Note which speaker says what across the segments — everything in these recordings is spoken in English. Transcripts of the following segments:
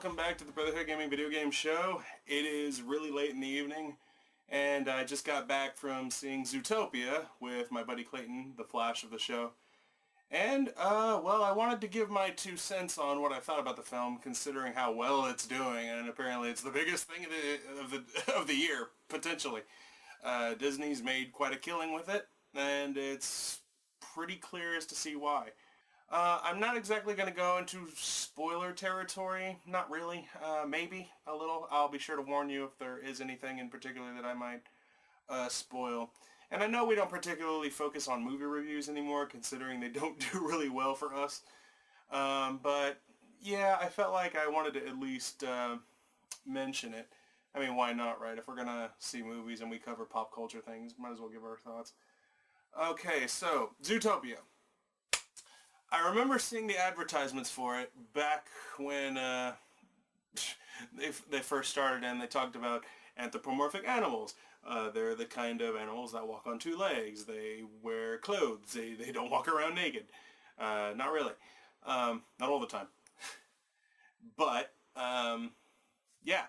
Speaker 1: welcome back to the Brotherhood Gaming Video Game Show. It is really late in the evening, and I just got back from seeing Zootopia with my buddy Clayton, the Flash of the show. And, well, I wanted to give my 2 cents on what I thought about the film, considering how well it's doing, and apparently it's the biggest thing of the year, potentially. Disney's made quite a killing with it, and it's pretty clear as to see why. I'm not exactly going to go into spoiler territory. Not really. Maybe a little. I'll be sure to warn you if there is anything in particular that I might spoil. And I know we don't particularly focus on movie reviews anymore, considering they don't do really well for us. But yeah, I felt like I wanted to at least mention it. I mean, why not, right? If we're going to see movies and we cover pop culture things, might as well give our thoughts. Okay, so Zootopia. I remember seeing the advertisements for it back when they first started, and they talked about anthropomorphic animals. They're the kind of animals that walk on 2 legs. They wear clothes. They don't walk around naked. Not really. Not all the time. But, yeah.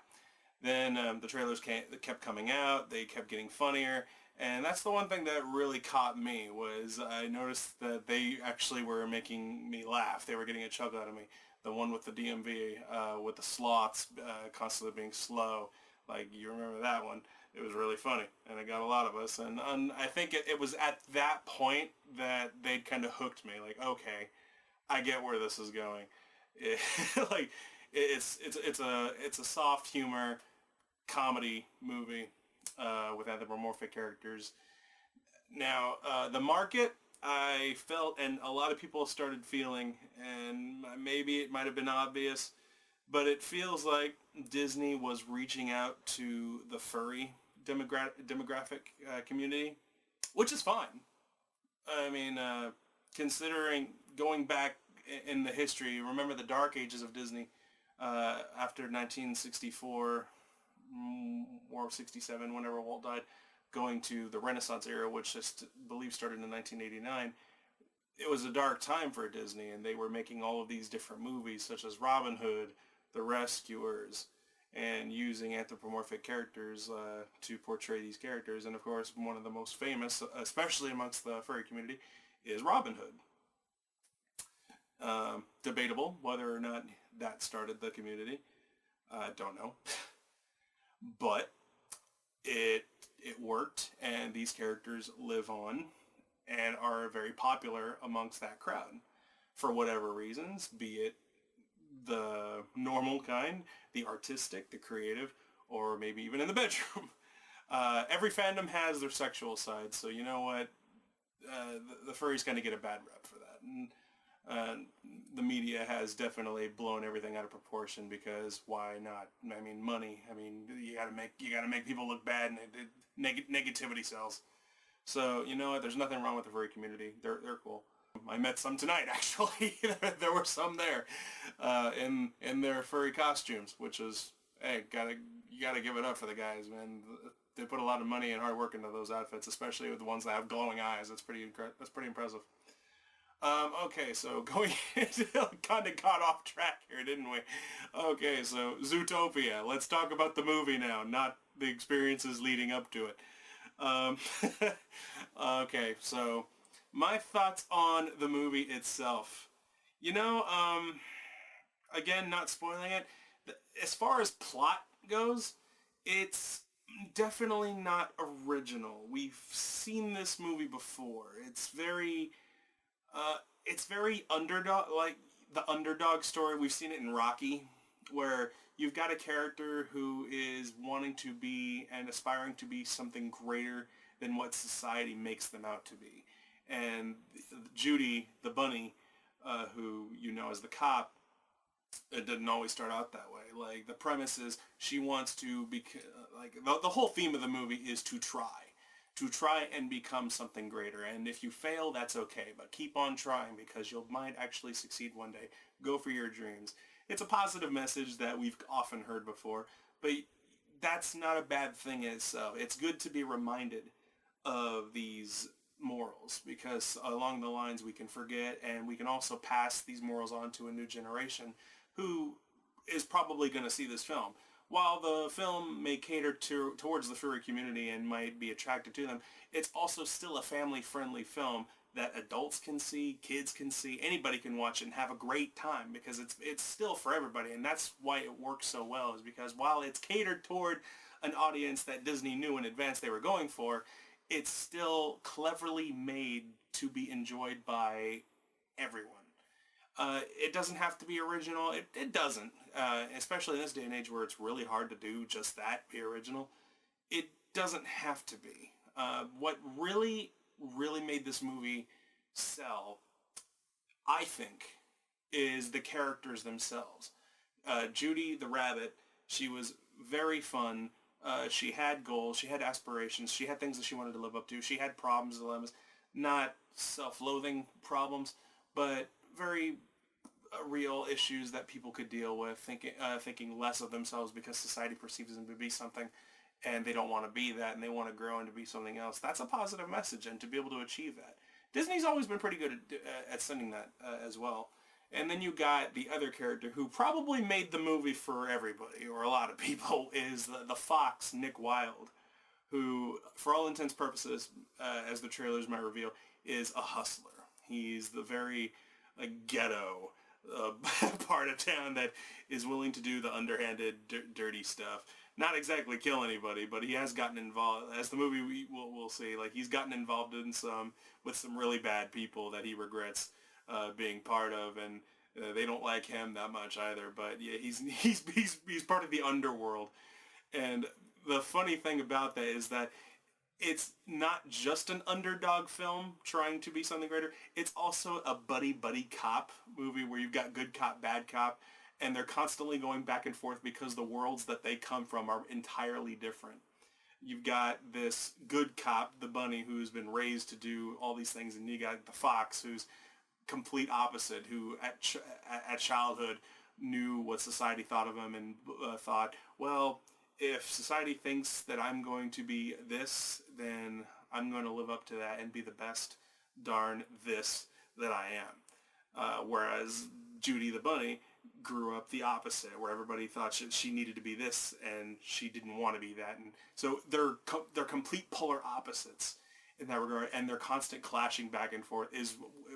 Speaker 1: Then the trailers kept coming out. They kept getting funnier. And that's the one thing that really caught me, was I noticed that they actually were making me laugh. They were getting a chuckle out of me. The one with the DMV, with the sloths constantly being slow. Like, you remember that one. It was really funny, and it got a lot of us. And I think it was at that point that they'd kind of hooked me. Like, okay, I get where this is going. Like, it's a soft humor comedy movie. With anthropomorphic characters. Now, the market, I felt, and a lot of people started feeling, and maybe it might have been obvious, but it feels like Disney was reaching out to the furry demographic community, which is fine. I mean, considering going back in the history, remember the dark ages of Disney after 1964, or 67, whenever Walt died, going to the Renaissance era, which I believe started in 1989. It was a dark time for Disney, and they were making all of these different movies, such as Robin Hood, The Rescuers, and using anthropomorphic characters to portray these characters. And of course, one of the most famous, especially amongst the furry community, is Robin Hood. Debatable whether or not that started the community. Don't know. But it worked, and these characters live on and are very popular amongst that crowd for whatever reasons, be it the normal kind, the artistic, the creative, or maybe even in the bedroom. Every fandom has their sexual side, so you know what? The furries kind of get a bad rep for that. And the media has definitely blown everything out of proportion, because why not? I mean, money. I mean, you gotta make people look bad, and negativity sells. So you know what? There's nothing wrong with the furry community. They're cool. I met some tonight, actually. There were some there in their furry costumes, which is, hey, you gotta give it up for the guys, man. They put a lot of money and hard work into those outfits, especially with the ones that have glowing eyes. That's pretty impressive. Okay, so going into, kind of got off track here, didn't we? Okay, so Zootopia. Let's talk about the movie now, not the experiences leading up to it. Okay, so my thoughts on the movie itself. You know, again, not spoiling it, as far as plot goes, it's definitely not original. We've seen this movie before. It's very underdog, like the underdog story. We've seen it in Rocky, where you've got a character who is wanting to be and aspiring to be something greater than what society makes them out to be. And Judy, the bunny, who you know as the cop, it didn't always start out that way. Like, the premise is she wants to be, like, the whole theme of the movie is to try and become something greater. And if you fail, that's okay, but keep on trying, because you might actually succeed one day. Go for your dreams. It's a positive message that we've often heard before, but that's not a bad thing itself. It's good to be reminded of these morals, because along the lines we can forget, and we can also pass these morals on to a new generation who is probably going to see this film. While the film may cater towards the furry community and might be attracted to them, it's also still a family-friendly film that adults can see, kids can see, anybody can watch it and have a great time, because it's still for everybody, and that's why it works so well, is because while it's catered toward an audience that Disney knew in advance they were going for, it's still cleverly made to be enjoyed by everyone. It doesn't have to be original. It doesn't, especially in this day and age where it's really hard to do just that, be original. It doesn't have to be. What really, really made this movie sell, I think, is the characters themselves. Judy the rabbit, she was very fun. She had goals, she had aspirations, she had things that she wanted to live up to. She had problems, dilemmas, not self-loathing problems, but very real issues that people could deal with, thinking less of themselves because society perceives them to be something, and they don't want to be that, and they want to grow into be something else. That's a positive message, and to be able to achieve that. Disney's always been pretty good at sending that as well. And then you got the other character who probably made the movie for everybody, or a lot of people, is the fox, Nick Wilde, who, for all intents and purposes, as the trailers might reveal, is a hustler. He's the very ghetto part of town that is willing to do the underhanded, dirty stuff. Not exactly kill anybody, but he has gotten involved, as the movie we'll see, like he's gotten involved in with some really bad people that he regrets being part of, and they don't like him that much either. But yeah, he's part of the underworld. And the funny thing about that is that it's not just an underdog film trying to be something greater. It's also a buddy cop movie where you've got good cop, bad cop, and they're constantly going back and forth because the worlds that they come from are entirely different. You've got this good cop, the bunny, who's been raised to do all these things, and you got the fox, who's complete opposite, who at childhood knew what society thought of him and thought, well, if society thinks that I'm going to be this, then I'm going to live up to that and be the best darn this that I am. Whereas Judy the bunny grew up the opposite, where everybody thought she needed to be this and she didn't want to be that. And so they're complete polar opposites in that regard, and their constant clashing back and forth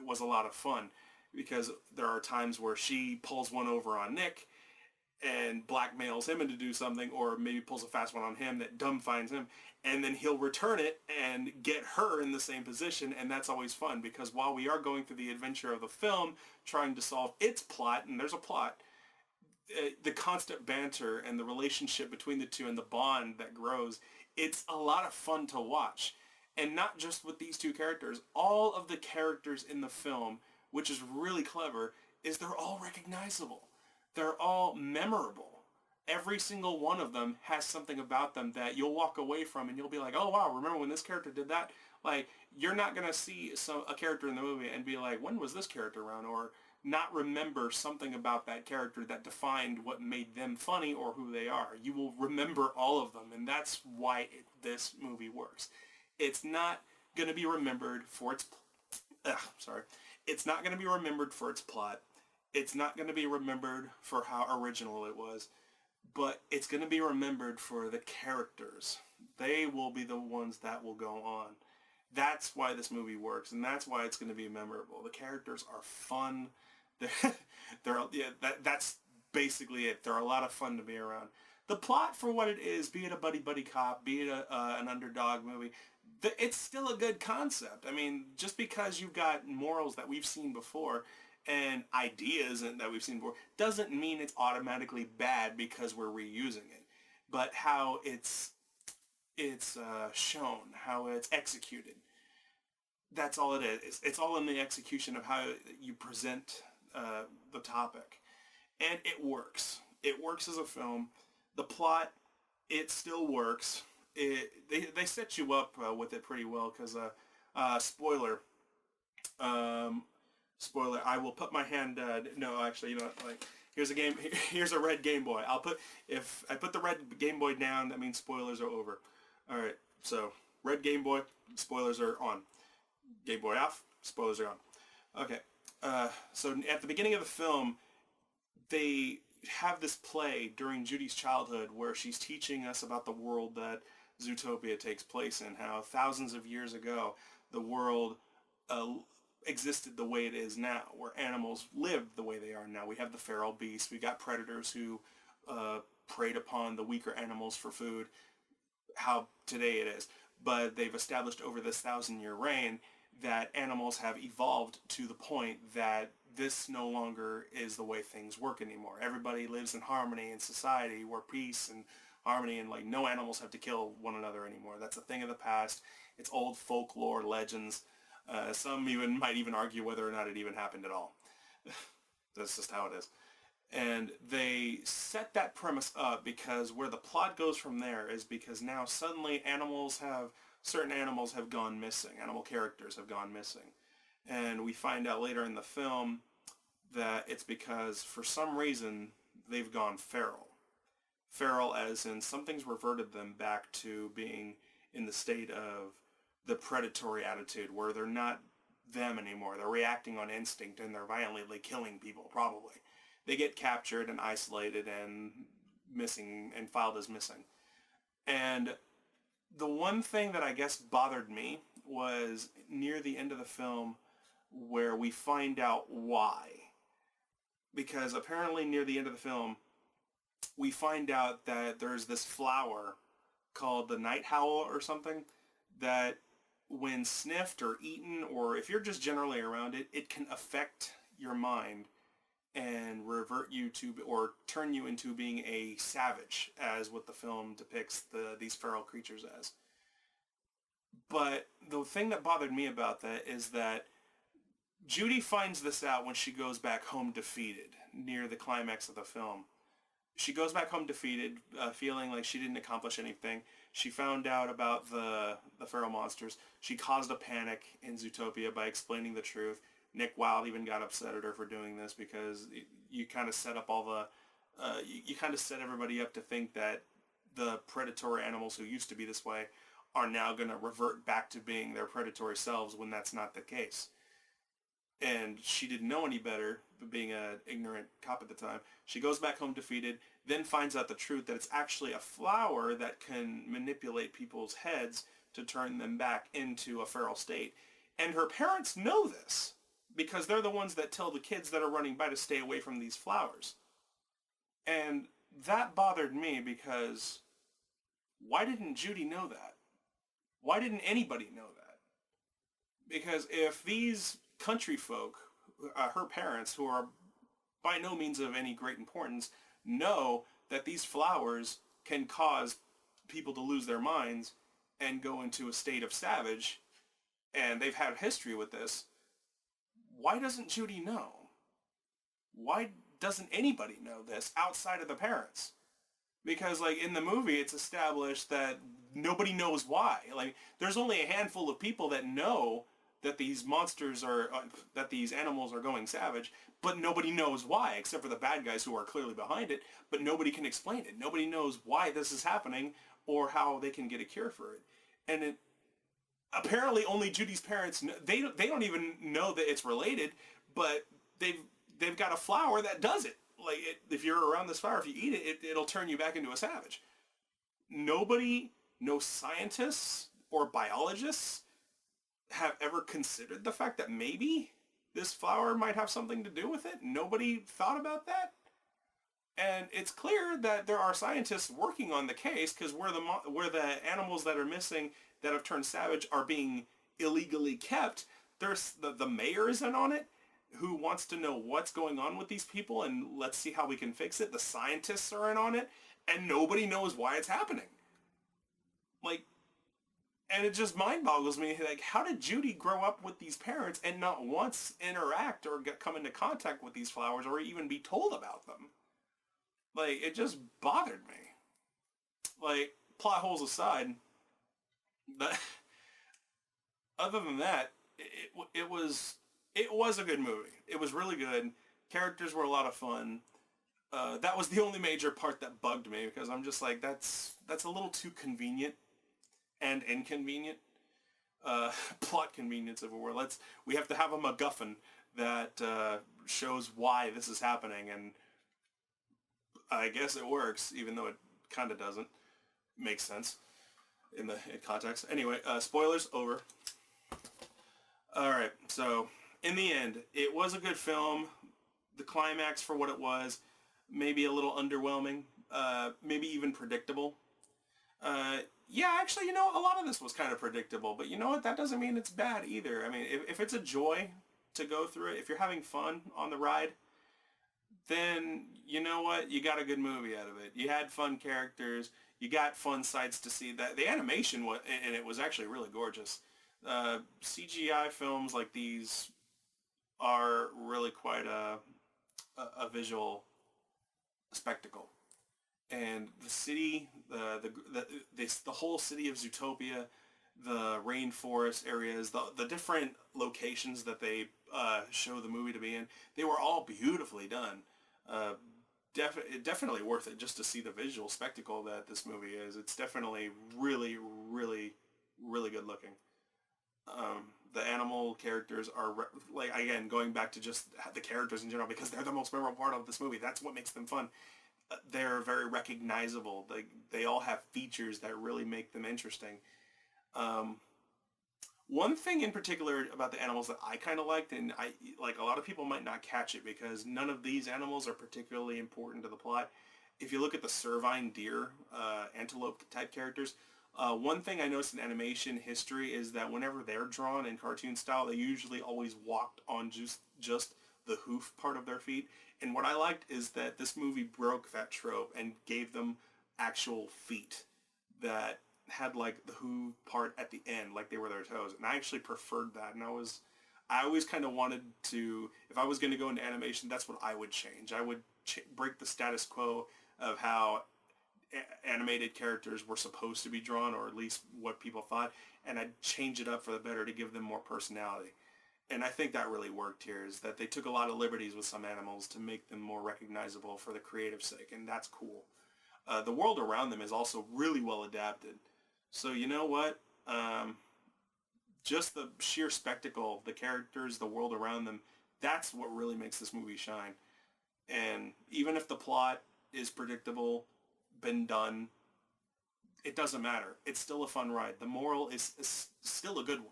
Speaker 1: was a lot of fun, because there are times where she pulls one over on Nick and blackmails him into do something, or maybe pulls a fast one on him that dumbfinds him, and then he'll return it and get her in the same position, and that's always fun, because while we are going through the adventure of the film trying to solve its plot, and there's a plot, the constant banter and the relationship between the two and the bond that grows, it's a lot of fun to watch. And not just with these two characters, all of the characters in the film, which is really clever, is they're all recognizable. They're all memorable. Every single one of them has something about them that you'll walk away from and you'll be like, oh wow, remember when this character did that? Like, you're not going to see a character in the movie and be like, when was this character around? Or not remember something about that character that defined what made them funny or who they are. You will remember all of them, and that's why this movie works. It's not going to be remembered for its... It's not going to be remembered for its plot. It's not going to be remembered for how original it was. But it's going to be remembered for the characters. They will be the ones that will go on. That's why this movie works, and that's why it's going to be memorable. The characters are fun. That's basically it. They're a lot of fun to be around. The plot, for what it is, be it a buddy cop, be it an underdog movie, it's still a good concept. I mean, just because you've got morals that we've seen before and ideas that we've seen before doesn't mean it's automatically bad because we're reusing it. But how it's shown, how it's executed, that's all it is. It's all in the execution of how you present the topic. And it works. It works as a film. The plot, it still works. They set you up with it pretty well, because spoiler, I will put my hand, no, actually, you know what, like, here's a red Game Boy. If I put the red Game Boy down, that means spoilers are over. Alright, so, red Game Boy, spoilers are on. Game Boy off, spoilers are on. Okay, so at the beginning of the film, they have this play during Judy's childhood where she's teaching us about the world that Zootopia takes place in, how thousands of years ago the world uh, existed the way it is now, where animals lived the way they are now. We have the feral beasts, we got predators who preyed upon the weaker animals for food, how today it is. But they've established over this 1,000-year reign that animals have evolved to the point that this no longer is the way things work anymore. Everybody lives in harmony in society where peace and harmony, and like no animals have to kill one another anymore. That's a thing of the past. It's old folklore, legends. Some even might even argue whether or not it even happened at all. That's just how it is. And they set that premise up because where the plot goes from there is because now suddenly certain animals have gone missing. Animal characters have gone missing. And we find out later in the film that it's because for some reason they've gone feral. Feral as in something's reverted them back to being in the state of the predatory attitude where they're not them anymore. They're reacting on instinct and they're violently killing people, probably. They get captured and isolated and missing and filed as missing. And the one thing that I guess bothered me was near the end of the film where we find out why. Because apparently near the end of the film, we find out that there's this flower called the night howl or something that when sniffed or eaten, or if you're just generally around it, it can affect your mind and revert you to, or turn you into being a savage, as what the film depicts these feral creatures as. But the thing that bothered me about that is that Judy finds this out when she goes back home defeated, near the climax of the film. She goes back home defeated, feeling like she didn't accomplish anything. She found out about the feral monsters. She caused a panic in Zootopia by explaining the truth. Nick Wilde even got upset at her for doing this because you kind of set up you kind of set everybody up to think that the predatory animals who used to be this way are now going to revert back to being their predatory selves when that's not the case. And she didn't know any better, being an ignorant cop at the time. She goes back home defeated, then finds out the truth that it's actually a flower that can manipulate people's heads to turn them back into a feral state. And her parents know this, because they're the ones that tell the kids that are running by to stay away from these flowers. And that bothered me because why didn't Judy know that? Why didn't anybody know that? Because if these country folk, her parents, who are by no means of any great importance, know that these flowers can cause people to lose their minds and go into a state of savage, and they've had history with this, why doesn't Judy know? Why doesn't anybody know this outside of the parents? Because, like, in the movie, it's established that nobody knows why. Like, there's only a handful of people that know that these monsters are, that these animals are going savage, but nobody knows why, except for the bad guys who are clearly behind it, but nobody can explain it. Nobody knows why this is happening or how they can get a cure for it. And apparently only Judy's parents, they don't even know that it's related, but they've got a flower that does it. Like, if you're around this flower, if you eat it, it'll turn you back into a savage. Nobody, no scientists or biologists have ever considered the fact that maybe this flower might have something to do with it. Nobody thought about that. And it's clear that there are scientists working on the case, because where the animals that are missing that have turned savage are being illegally kept, there's the mayor is in on it, who wants to know what's going on with these people and let's see how we can fix it. The scientists are in on it, and nobody knows why it's happening. Like, and it just mind boggles me, like, how did Judy grow up with these parents and not once interact or come into contact with these flowers or even be told about them? Like, it just bothered me. Like, plot holes aside, other than that, it was a good movie. It was really good. Characters were a lot of fun. That was the only major part that bugged me, because I'm just like, that's a little too convenient and inconvenient. Plot convenience, if it were. We have to have a MacGuffin that shows why this is happening, and I guess it works, even though it kind of doesn't make sense in context. Anyway, spoilers over. All right, so in the end, it was a good film. The climax for what it was, maybe a little underwhelming, maybe even predictable. Yeah, actually, a lot of this was kind of predictable, but you know what? That doesn't mean it's bad either. I mean, if it's a joy to go through it, if you're having fun on the ride, then you know what? You got a good movie out of it. You had fun characters. You got fun sights to see. That the animation was, and it was actually really gorgeous. CGI films like these are really quite a visual spectacle. And the city, the whole city of Zootopia, the rainforest areas, the different locations that they show the movie to be in, they were all beautifully done. Definitely worth it just to see the visual spectacle that this movie is. It's definitely really, really, really good looking. The animal characters are, like, again, going back to just the characters in general, because they're the most memorable part of this movie. That's what makes them fun. They're very recognizable. They all have features that really make them interesting. One thing in particular about the animals that I kind of liked, and a lot of people might not catch it because none of these animals are particularly important to the plot. If you look at the cervine deer, antelope type characters, one thing I noticed in animation history is that whenever they're drawn in cartoon style, they usually always walked on just the hoof part of their feet. And what I liked is that this movie broke that trope and gave them actual feet that had like the hoof part at the end, like they were their toes. And I actually preferred that. And I always kind of wanted to, if I was going to go into animation, that's what I would change. I would break the status quo of how animated characters were supposed to be drawn, or at least what people thought, and I'd change it up for the better to give them more personality. And I think that really worked here, is that they took a lot of liberties with some animals to make them more recognizable for the creative sake, and that's cool. The world around them is also really well adapted. So you know what? Just the sheer spectacle, the characters, the world around them, that's what really makes this movie shine. And even if the plot is predictable, been done, it doesn't matter. It's still a fun ride. The moral is still a good one.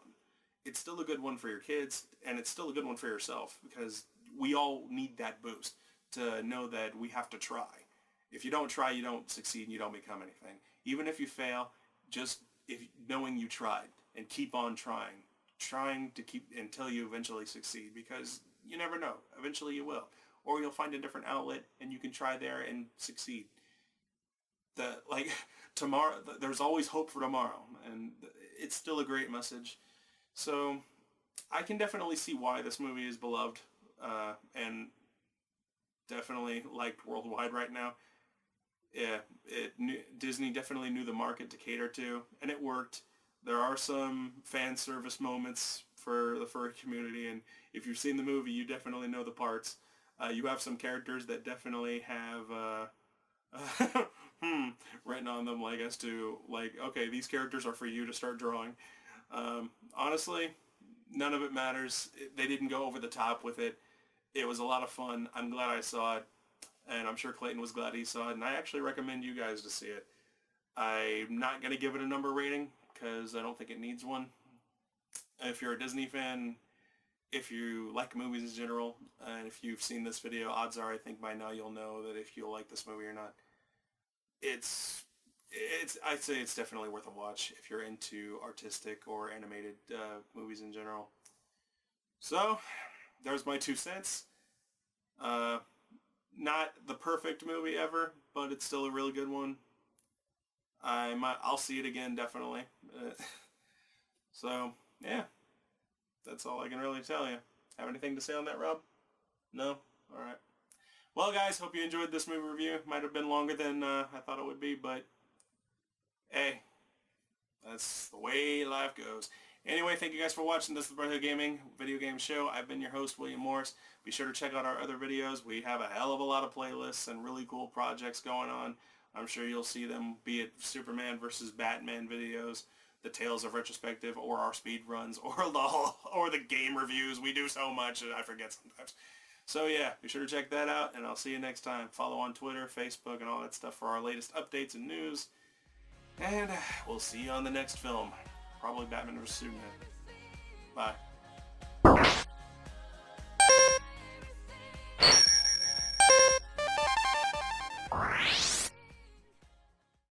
Speaker 1: It's still a good one for your kids, and it's still a good one for yourself, because we all need that boost to know that we have to try. If you don't try, you don't succeed, and you don't become anything. Even if you fail, just knowing you tried, and keep on trying to keep until you eventually succeed, because you never know. Eventually you will. Or you'll find a different outlet, and you can try there and succeed. Tomorrow, there's always hope for tomorrow, and it's still a great message. So I can definitely see why this movie is beloved, and definitely liked worldwide right now. Yeah, Disney definitely knew the market to cater to, and it worked. There are some fan service moments for the furry community, and if you've seen the movie, you definitely know the parts. You have some characters that definitely have written on them, like, as to, like, okay, these characters are for you to start drawing. Honestly, none of it matters. They didn't go over the top with it. It was a lot of fun. I'm glad I saw it, and I'm sure Clayton was glad he saw it, and I actually recommend you guys to see it. I'm not going to give it a number rating, because I don't think it needs one. If you're a Disney fan, if you like movies in general, and if you've seen this video, odds are I think by now you'll know that if you'll like this movie or not. I'd say it's definitely worth a watch if you're into artistic or animated movies in general. So, there's my 2 cents. Not the perfect movie ever, but it's still a really good one. I'll see it again, definitely. So, yeah. That's all I can really tell you. Have anything to say on that, Rob? No? Alright. Well, guys, hope you enjoyed this movie review. Might have been longer than I thought it would be, but hey, that's the way life goes. Anyway, thank you guys for watching. This is the Brotherhood Gaming video game show. I've been your host, William Morris. Be sure to check out our other videos. We have a hell of a lot of playlists and really cool projects going on. I'm sure you'll see them, be it Superman versus Batman videos, the Tales of Retrospective, or our speed runs, or the game reviews. We do so much, I forget sometimes. So yeah, be sure to check that out, and I'll see you next time. Follow on Twitter, Facebook, and all that stuff for our latest updates and news. And we'll see you on the next film. Probably Batman vs. Superman. Bye.